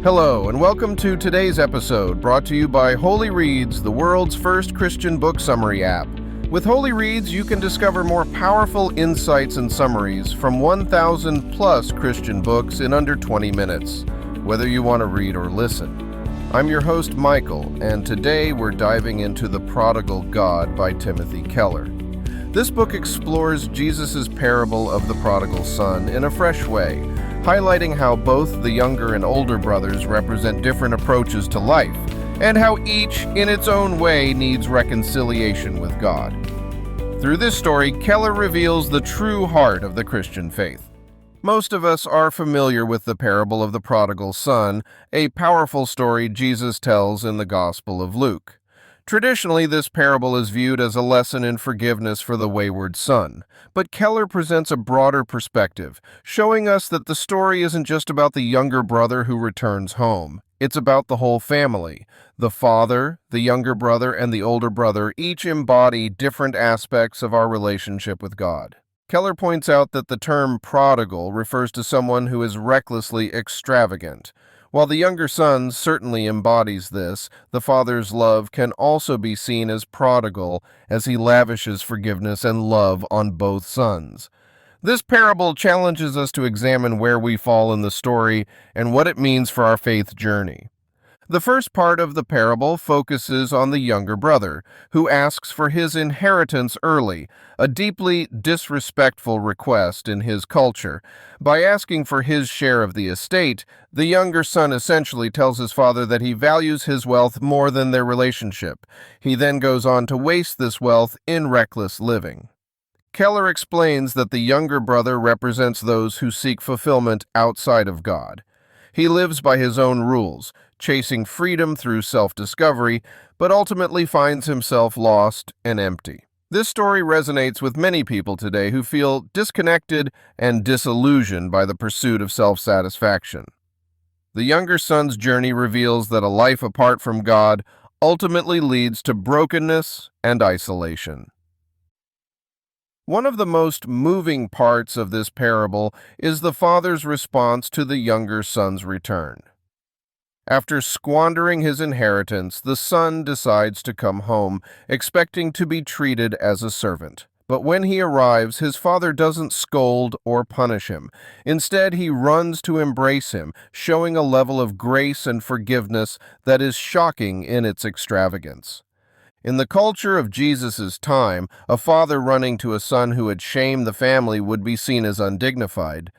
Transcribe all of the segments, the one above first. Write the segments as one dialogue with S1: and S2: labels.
S1: Hello, and welcome to today's episode, brought to you by Holy Reads, the world's first Christian book summary app. With Holy Reads, you can discover more powerful insights and summaries from 1,000 plus Christian books in under 20 minutes, whether you want to read or listen. I'm your host, Michael, and today we're diving into The Prodigal God by Timothy Keller. This book explores Jesus' parable of the prodigal son in a fresh way, highlighting how both the younger and older brothers represent different approaches to life, and how each, in its own way, needs reconciliation with God. Through this story, Keller reveals the true heart of the Christian faith. Most of us are familiar with the parable of the prodigal son, a powerful story Jesus tells in the Gospel of Luke. Traditionally, this parable is viewed as a lesson in forgiveness for the wayward son, but Keller presents a broader perspective, showing us that the story isn't just about the younger brother who returns home. It's about the whole family. The father, the younger brother, and the older brother each embody different aspects of our relationship with God. Keller points out that the term prodigal refers to someone who is recklessly extravagant. While the younger son certainly embodies this, the father's love can also be seen as prodigal as he lavishes forgiveness and love on both sons. This parable challenges us to examine where we fall in the story and what it means for our faith journey. The first part of the parable focuses on the younger brother, who asks for his inheritance early, a deeply disrespectful request in his culture. By asking for his share of the estate, the younger son essentially tells his father that he values his wealth more than their relationship. He then goes on to waste this wealth in reckless living. Keller explains that the younger brother represents those who seek fulfillment outside of God. He lives by his own rules, chasing freedom through self-discovery, but ultimately finds himself lost and empty. This story resonates with many people today who feel disconnected and disillusioned by the pursuit of self-satisfaction. The younger son's journey reveals that a life apart from God ultimately leads to brokenness and isolation. One of the most moving parts of this parable is the father's response to the younger son's return. After squandering his inheritance, the son decides to come home, expecting to be treated as a servant. But when he arrives, his father doesn't scold or punish him. Instead, he runs to embrace him, showing a level of grace and forgiveness that is shocking in its extravagance. In the culture of Jesus' time, a father running to a son who had shamed the family would be seen as undignified.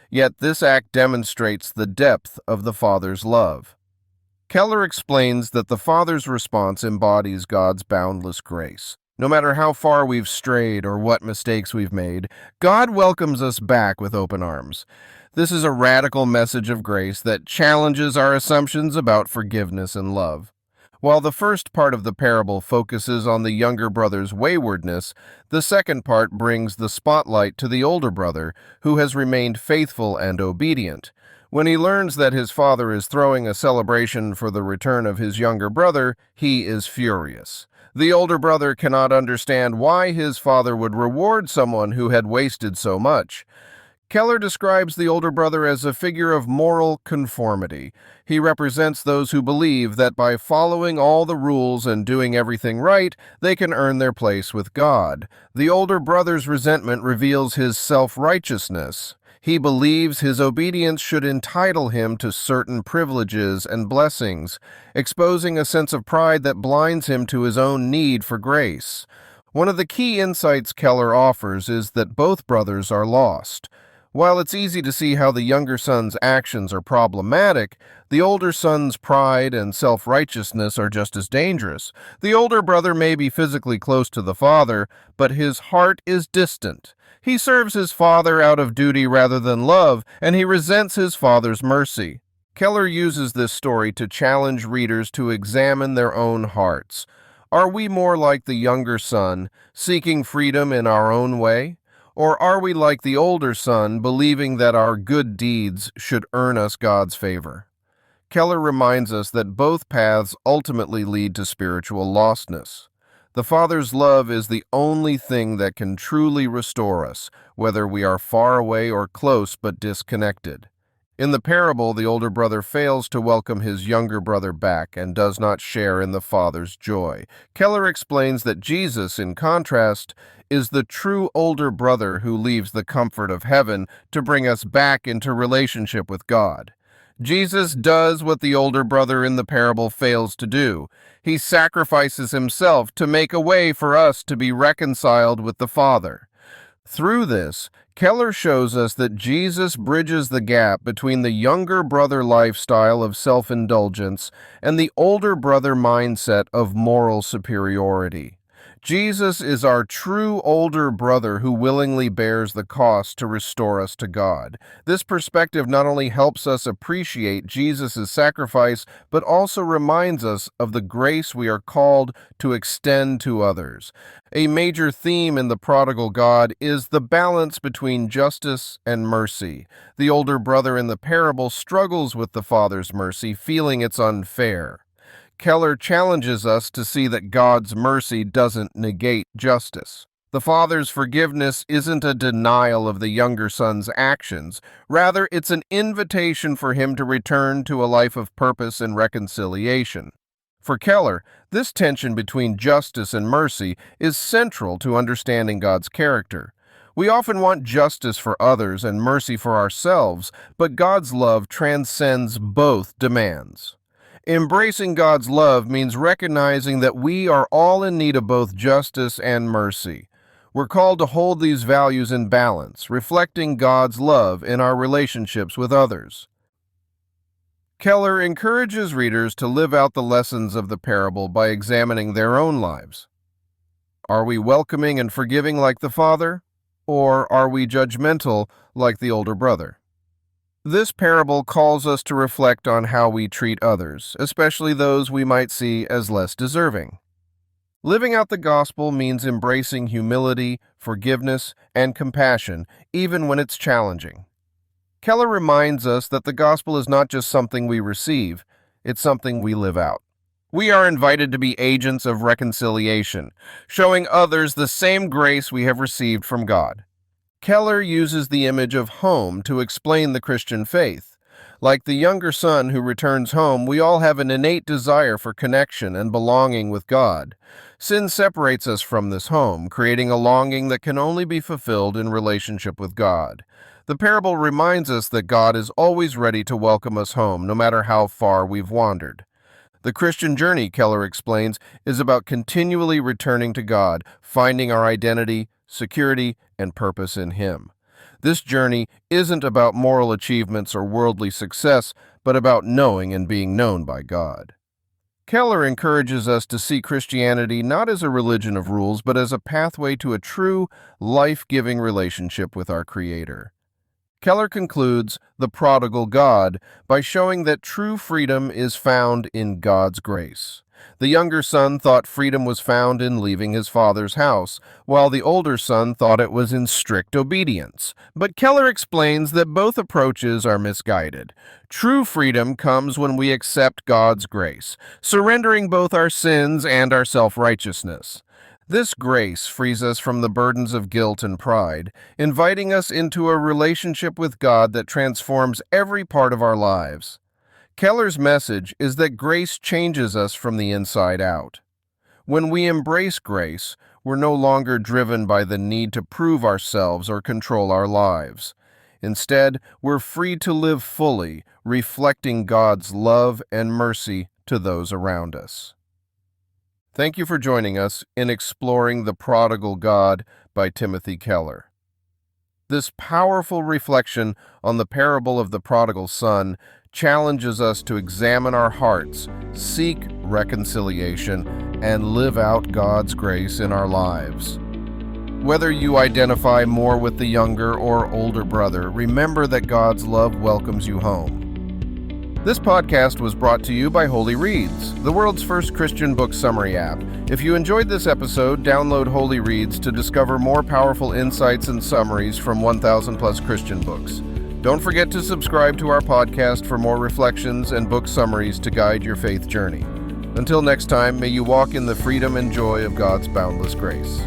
S1: Yet this act demonstrates the depth of the father's love. Keller explains that the father's response embodies God's boundless grace. No matter how far we've strayed or what mistakes we've made, God welcomes us back with open arms. This is a radical message of grace that challenges our assumptions about forgiveness and love. While the first part of the parable focuses on the younger brother's waywardness, the second part brings the spotlight to the older brother, who has remained faithful and obedient. When he learns that his father is throwing a celebration for the return of his younger brother, he is furious. The older brother cannot understand why his father would reward someone who had wasted so much. Keller describes the older brother as a figure of moral conformity. He represents those who believe that by following all the rules and doing everything right, they can earn their place with God. The older brother's resentment reveals his self-righteousness. He believes his obedience should entitle him to certain privileges and blessings, exposing a sense of pride that blinds him to his own need for grace. One of the key insights Keller offers is that both brothers are lost. While it's easy to see how the younger son's actions are problematic, the older son's pride and self-righteousness are just as dangerous. The older brother may be physically close to the father, but his heart is distant. He serves his father out of duty rather than love, and he resents his father's mercy. Keller uses this story to challenge readers to examine their own hearts. Are we more like the younger son, seeking freedom in our own way? Or are we like the older son, believing that our good deeds should earn us God's favor? Keller reminds us that both paths ultimately lead to spiritual lostness. The Father's love is the only thing that can truly restore us, whether we are far away or close but disconnected. In the parable, the older brother fails to welcome his younger brother back and does not share in the father's joy. Keller explains that Jesus, in contrast, is the true older brother who leaves the comfort of heaven to bring us back into relationship with God. Jesus does what the older brother in the parable fails to do. He sacrifices himself to make a way for us to be reconciled with the Father. Through this, Keller shows us that Jesus bridges the gap between the younger brother lifestyle of self-indulgence and the older brother mindset of moral superiority. Jesus is our true older brother who willingly bears the cost to restore us to God. This perspective not only helps us appreciate Jesus' sacrifice, but also reminds us of the grace we are called to extend to others. A major theme in the Prodigal God is the balance between justice and mercy. The older brother in the parable struggles with the father's mercy, feeling it's unfair. Keller challenges us to see that God's mercy doesn't negate justice. The father's forgiveness isn't a denial of the younger son's actions. Rather, it's an invitation for him to return to a life of purpose and reconciliation. For Keller, this tension between justice and mercy is central to understanding God's character. We often want justice for others and mercy for ourselves, but God's love transcends both demands. Embracing God's love means recognizing that we are all in need of both justice and mercy. We're called to hold these values in balance, reflecting God's love in our relationships with others. Keller encourages readers to live out the lessons of the parable by examining their own lives. Are we welcoming and forgiving like the Father, or are we judgmental like the older brother? This parable calls us to reflect on how we treat others, especially those we might see as less deserving. Living out the gospel means embracing humility, forgiveness, and compassion, even when it's challenging. Keller reminds us that the gospel is not just something we receive, it's something we live out. We are invited to be agents of reconciliation, showing others the same grace we have received from God. Keller uses the image of home to explain the Christian faith. Like the younger son who returns home, we all have an innate desire for connection and belonging with God. Sin separates us from this home, creating a longing that can only be fulfilled in relationship with God. The parable reminds us that God is always ready to welcome us home, no matter how far we've wandered. The Christian journey, Keller explains, is about continually returning to God, finding our identity, security, and purpose in Him. This journey isn't about moral achievements or worldly success, but about knowing and being known by God. Keller encourages us to see Christianity not as a religion of rules, but as a pathway to a true, life-giving relationship with our Creator. Keller concludes The Prodigal God by showing that true freedom is found in God's grace. The younger son thought freedom was found in leaving his father's house, while the older son thought it was in strict obedience. But Keller explains that both approaches are misguided. True freedom comes when we accept God's grace, surrendering both our sins and our self-righteousness. This grace frees us from the burdens of guilt and pride, inviting us into a relationship with God that transforms every part of our lives. Keller's message is that grace changes us from the inside out. When we embrace grace, we're no longer driven by the need to prove ourselves or control our lives. Instead, we're free to live fully, reflecting God's love and mercy to those around us. Thank you for joining us in exploring The Prodigal God by Timothy Keller. This powerful reflection on the parable of the prodigal son challenges us to examine our hearts, seek reconciliation, and live out God's grace in our lives. Whether you identify more with the younger or older brother, remember that God's love welcomes you home. This podcast was brought to you by Holy Reads, the world's first Christian book summary app. If you enjoyed this episode, download Holy Reads to discover more powerful insights and summaries from 1,000 plus Christian books. Don't forget to subscribe to our podcast for more reflections and book summaries to guide your faith journey. Until next time, may you walk in the freedom and joy of God's boundless grace.